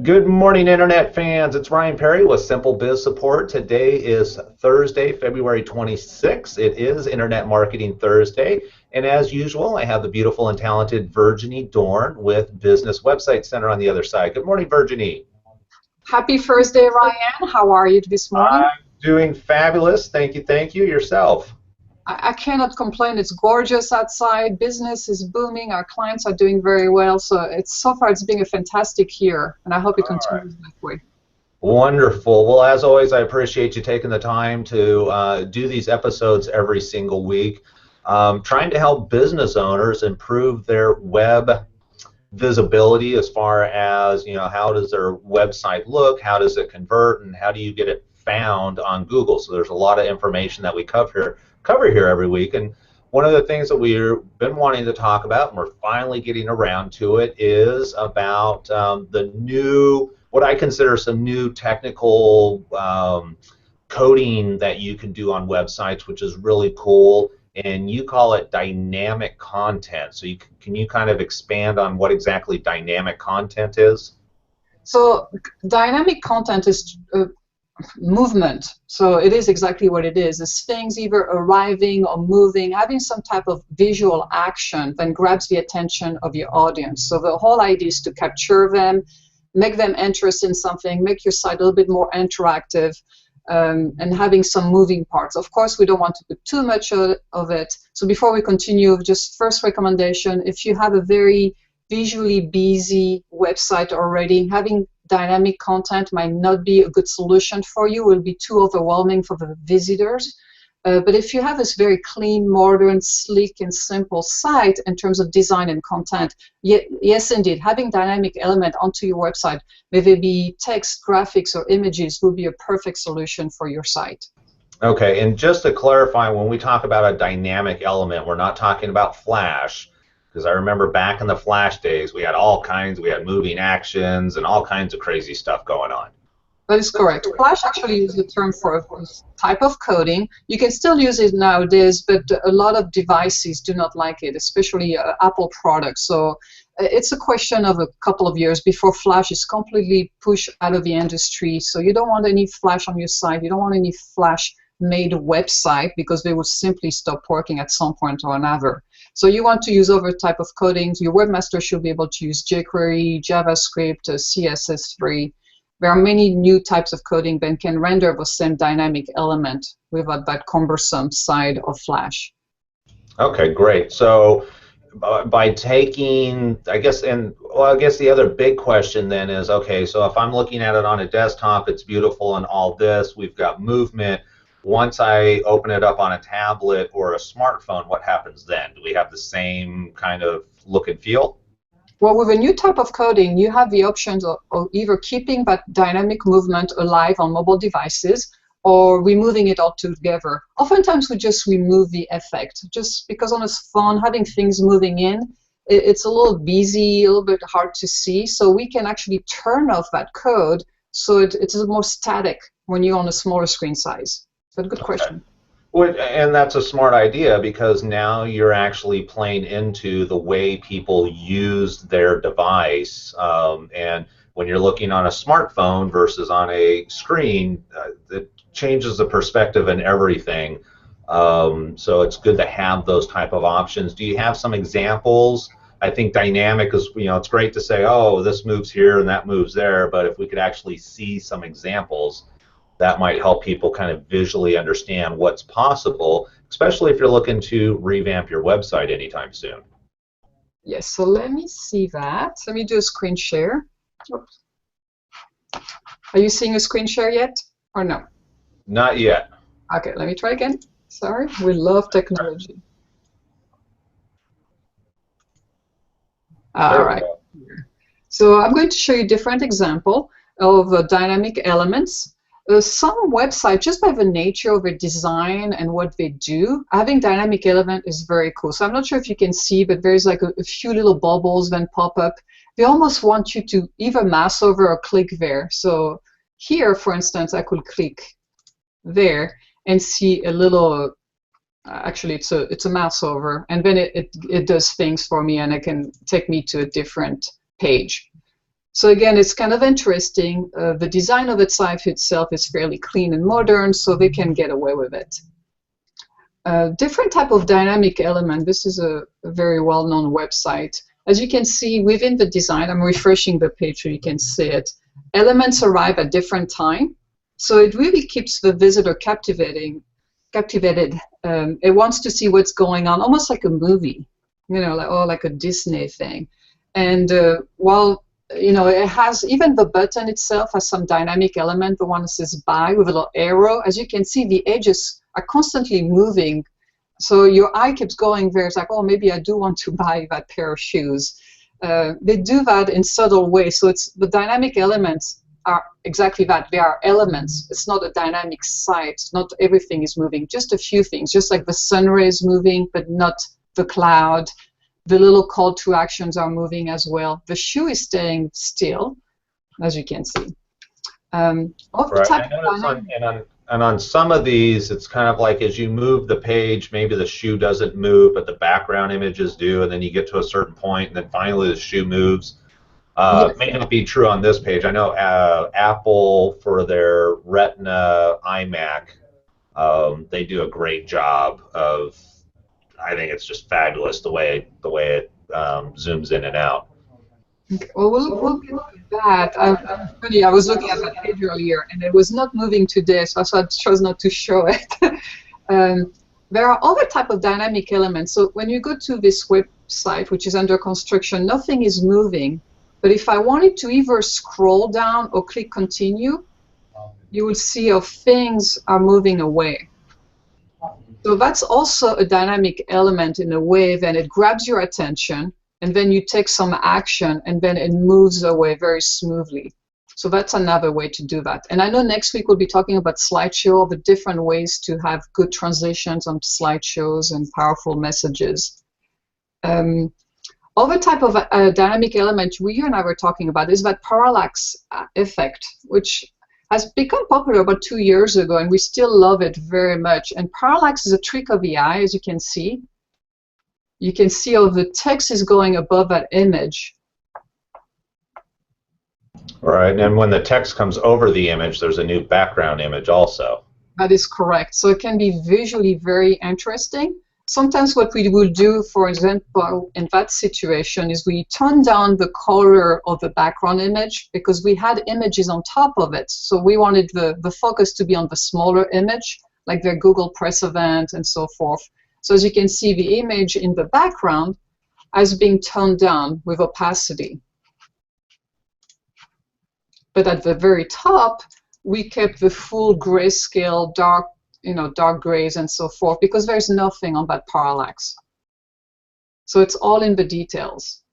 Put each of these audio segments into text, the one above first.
Good morning, Internet fans. It's Ryan Perry with Simple Biz Support. Today is Thursday, February 26th. It is Internet Marketing Thursday. And as usual, I have the beautiful and talented Virginie Dorn with Business Website Center on the other side. Good morning, Virginie. Happy Thursday, Ryan. How are you this morning? I'm doing fabulous. Thank you. Thank you. Yourself? I cannot complain. It's gorgeous outside. Business is booming. Our clients are doing very well. So far it's been a fantastic year, and I hope it All right. continues that way. Wonderful. Well, as always, I appreciate you taking the time to do these episodes every single week, trying to help business owners improve their web visibility as far as, how does their website look, how does it convert, and how do you get it found on Google. So there's a lot of information that we cover here every week. And one of the things that we've been wanting to talk about, and we're finally getting around to it, is about the new, what I consider some new technical coding that you can do on websites, which is really cool. And you call it dynamic content. So can you kind of expand on what exactly dynamic content is? So dynamic content is movement. So it is exactly what it is. It's things either arriving or moving, having some type of visual action that grabs the attention of your audience. So the whole idea is to capture them, make them interested in something, make your site a little bit more interactive, and having some moving parts. Of course, we don't want to put too much of it. So before we continue, just first recommendation, if you have a very visually busy website already, having dynamic content might not be a good solution for you. It will be too overwhelming for the visitors. But if you have this very clean, modern, sleek, and simple site in terms of design and content, yes, indeed, having dynamic element onto your website, whether it be text, graphics, or images, will be a perfect solution for your site. Okay, and just to clarify, when we talk about a dynamic element, we're not talking about Flash, because I remember back in the Flash days, we had moving actions and all kinds of crazy stuff going on. That is correct. Flash actually uses the term for a type of coding. You can still use it nowadays, but a lot of devices do not like it, especially Apple products. So it's a question of a couple of years before Flash is completely pushed out of the industry. So you don't want any Flash on your site. You don't want any Flash-made website because they will simply stop working at some point or another. So you want to use other type of codings. Your webmaster should be able to use jQuery, JavaScript, CSS3. There are many new types of coding that can render the same dynamic element without that cumbersome side of Flash. Okay, great. So by taking, I guess the other big question then is, okay, so if I'm looking at it on a desktop, it's beautiful and all this, we've got movement. Once I open it up on a tablet or a smartphone, what happens then? Do we have the same kind of look and feel? Well, with a new type of coding, you have the options of either keeping that dynamic movement alive on mobile devices or removing it altogether. Oftentimes, we just remove the effect, just because on a phone, having things moving in, it's a little busy, a little bit hard to see. So we can actually turn off that code so it's more static when you're on a smaller screen size. So good question. And that's a smart idea because now you're actually playing into the way people use their device. And when you're looking on a smartphone versus on a screen, it changes the perspective and everything. So it's good to have those type of options. Do you have some examples? I think dynamic is, it's great to say, oh, this moves here and that moves there, but if we could actually see some examples, that might help people kind of visually understand what's possible, especially if you're looking to revamp your website anytime soon. Yes, so let me see that. Let me do a screen share. Oops. Are you seeing a screen share yet, or no? Not yet. Okay, let me try again. Sorry, we love technology. All right. So I'm going to show you a different example of dynamic elements. Some websites, just by the nature of their design and what they do, having dynamic element is very cool. So I'm not sure if you can see, but there's like a few little bubbles then pop up. They almost want you to either mouse over or click there. So here, for instance, I could click there and see a little, actually it's a mouse over, and then it does things for me and it can take me to a different page. So again, it's kind of interesting. The design of its site itself is fairly clean and modern, so they can get away with it. Different type of dynamic element. This is a very well-known website. As you can see within the design, I'm refreshing the page so you can see it. Elements arrive at different time, so it really keeps the visitor captivated. It wants to see what's going on, almost like a movie, you know, like a Disney thing. And while it has, even the button itself has some dynamic element. The one that says buy with a little arrow. As you can see, the edges are constantly moving. So your eye keeps going there. It's like, oh, maybe I do want to buy that pair of shoes. They do that in subtle ways. So it's the dynamic elements are exactly that. They are elements. It's not a dynamic site. Not everything is moving. Just a few things. Just like the sun rays moving, but not the cloud. The little call to actions are moving as well. The shoe is staying still, as you can see. Right. And on some of these, it's kind of like as you move the page, maybe the shoe doesn't move, but the background images do, and then you get to a certain point, and then finally the shoe moves. Yes. May not be true on this page. I know Apple, for their Retina iMac, they do a great job of. I think it's just fabulous the way it zooms in and out. Okay. Well, we'll get to that. I was looking at that page earlier, and it was not moving today, so I chose not to show it. There are other type of dynamic elements. So when you go to this website, which is under construction, nothing is moving. But if I wanted to either scroll down or click continue, you will see how things are moving away. So that's also a dynamic element in a way. Then it grabs your attention, and then you take some action, and then it moves away very smoothly. So that's another way to do that. And I know next week we'll be talking about slideshow, the different ways to have good transitions on slideshows and powerful messages. Other type of dynamic element you and I were talking about is that parallax effect, which has become popular about 2 years ago, and we still love it very much. And parallax is a trick of the eye, as you can see. You can see how the text is going above that image. Right, and when the text comes over the image, there's a new background image also. That is correct. So it can be visually very interesting. Sometimes what we will do, for example, in that situation is we turn down the color of the background image because we had images on top of it. So we wanted the focus to be on the smaller image, like the Google Press event and so forth. So as you can see, the image in the background has been toned down with opacity. But at the very top, we kept the full grayscale, dark grays and so forth, because there's nothing on that parallax. So it's all in the details.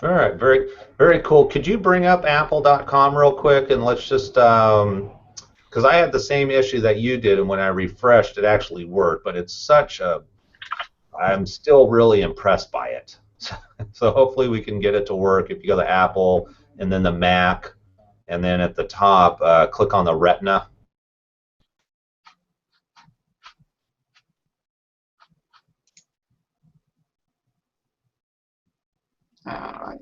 All right, very, very cool. Could you bring up apple.com real quick, and let's just, because I had the same issue that you did, and when I refreshed, it actually worked, but it's such a, I'm still really impressed by it. So hopefully we can get it to work. If you go to Apple, and then the Mac, and then at the top, click on the Retina. All right.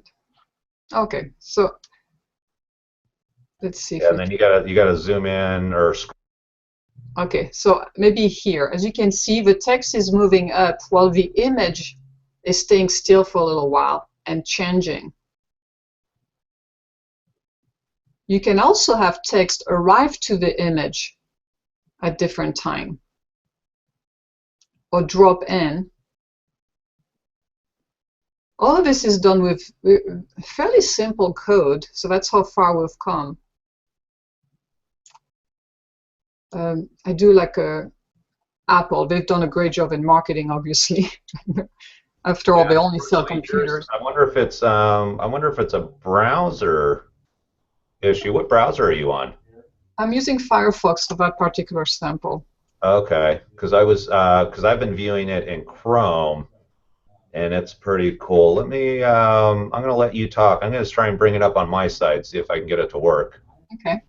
Okay, so let's see. Yeah, and then you gotta zoom in or. Okay, so maybe here, as you can see, the text is moving up while the image is staying still for a little while and changing. You can also have text arrive to the image at different time or drop in. All of this is done with fairly simple code, so that's how far we've come. I do like Apple. They've done a great job in marketing, obviously. After all, they only sell computers. I wonder if it's a browser issue. What browser are you on? I'm using Firefox for that particular sample. Okay, because I've been viewing it in Chrome, and it's pretty cool. Let me. I'm going to let you talk. I'm going to try and bring it up on my side, see if I can get it to work. Okay.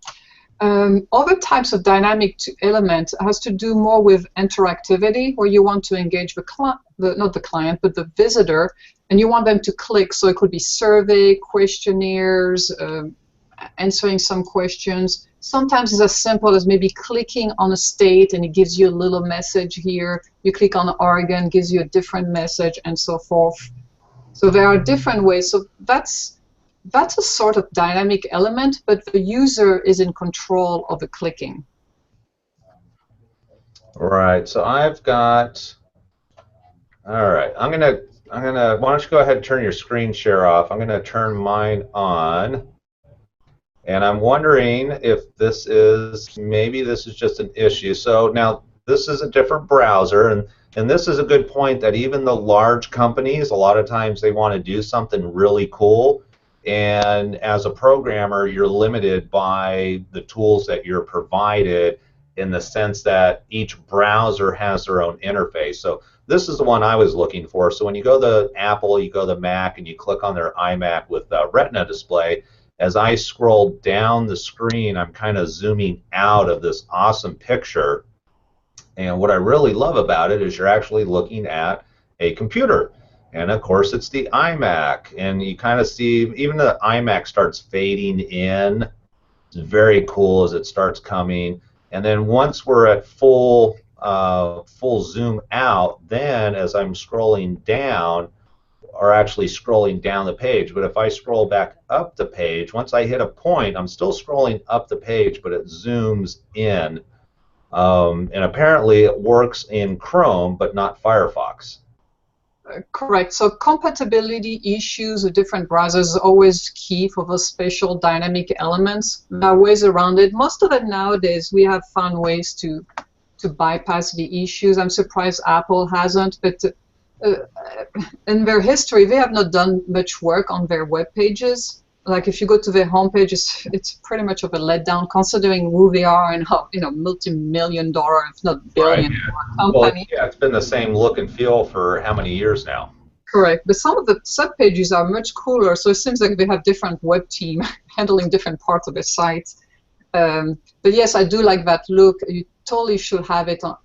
Other types of dynamic element has to do more with interactivity, where you want to engage the client, not the client, but the visitor, and you want them to click. So it could be survey, questionnaires, answering some questions. Sometimes it's as simple as maybe clicking on a state and it gives you a little message here. You click on Oregon, gives you a different message, and so forth. So there are different ways. So that's a sort of dynamic element, but the user is in control of the clicking. Right. So I've got. All right. I'm gonna. Why don't you go ahead and turn your screen share off? I'm gonna turn mine on. And I'm wondering if maybe this is just an issue. So now this is a different browser, and this is a good point that even the large companies, a lot of times they want to do something really cool, and as a programmer, you're limited by the tools that you're provided in the sense that each browser has their own interface. So this is the one I was looking for. So when you go to Apple, you go to Mac, and you click on their iMac with the Retina display, as I scroll down the screen, I'm kind of zooming out of this awesome picture. And what I really love about it is you're actually looking at a computer. And of course, it's the iMac. And you kind of see even the iMac starts fading in. It's very cool as it starts coming. And then once we're at full zoom out, then as I'm scrolling down, are actually scrolling down the page. But if I scroll back up the page, once I hit a point, I'm still scrolling up the page, but it zooms in. And apparently it works in Chrome, but not Firefox. Correct. So compatibility issues with different browsers is always key for those special dynamic elements. There are ways around it. Most of it nowadays, we have found ways to bypass the issues. I'm surprised Apple hasn't, but in their history, they have not done much work on their web pages. Like if you go to their homepage, it's pretty much of a letdown considering who they are and how, multi-million-dollar, if not billion-dollar company. Well, yeah, it's been the same look and feel for how many years now? Correct, but some of the sub-pages are much cooler, so it seems like they have different web team handling different parts of the site. But yes, I do like that look. You totally should have it on,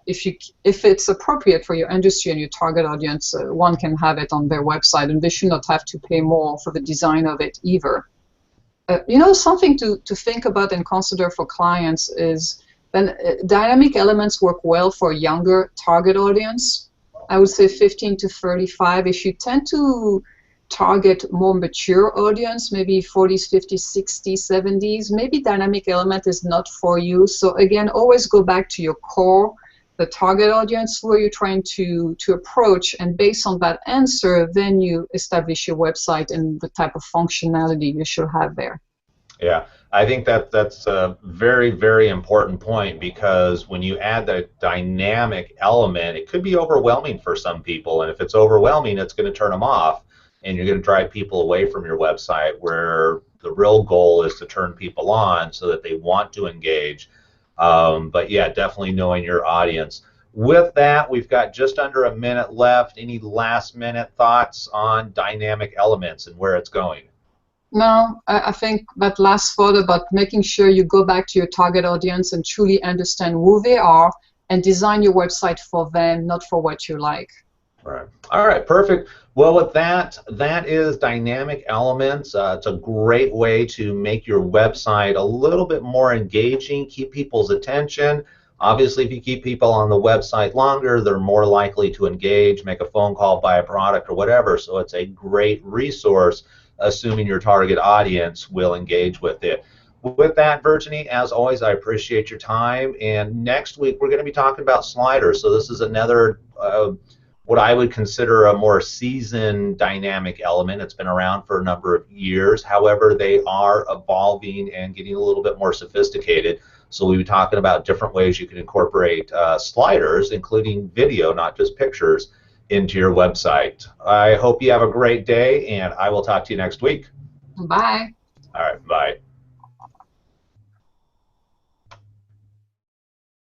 if it's appropriate for your industry and your target audience, one can have it on their website, and they should not have to pay more for the design of it either. Something to think about and consider for clients is then dynamic elements work well for a younger target audience. I would say 15 to 35. If you tend to target more mature audience, maybe 40s, 50s, 60s, 70s, maybe dynamic element is not for you. So again, always go back to your core, the target audience who are you trying to approach, and based on that answer, then you establish your website and the type of functionality you should have there. Yeah, I think that's a very, very important point, because when you add the dynamic element, it could be overwhelming for some people, and if it's overwhelming, it's going to turn them off. And you're going to drive people away from your website, where the real goal is to turn people on so that they want to engage. But yeah, definitely knowing your audience. With that, we've got just under a minute left. Any last minute thoughts on dynamic elements and where it's going? No, I think that last thought about making sure you go back to your target audience and truly understand who they are and design your website for them, not for what you like. Right. All right, perfect. Well, with that is dynamic elements. It's a great way to make your website a little bit more engaging, keep people's attention. Obviously, if you keep people on the website longer, they're more likely to engage, make a phone call, buy a product, or whatever. So it's a great resource, assuming your target audience will engage with it. With that, Virginie, as always, I appreciate your time. And next week, we're going to be talking about sliders. So this is another what I would consider a more seasoned dynamic element. It's been around for a number of years. However, they are evolving and getting a little bit more sophisticated. So we'll be talking about different ways you can incorporate sliders, including video, not just pictures, into your website. I hope you have a great day, and I will talk to you next week. Bye. All right, bye.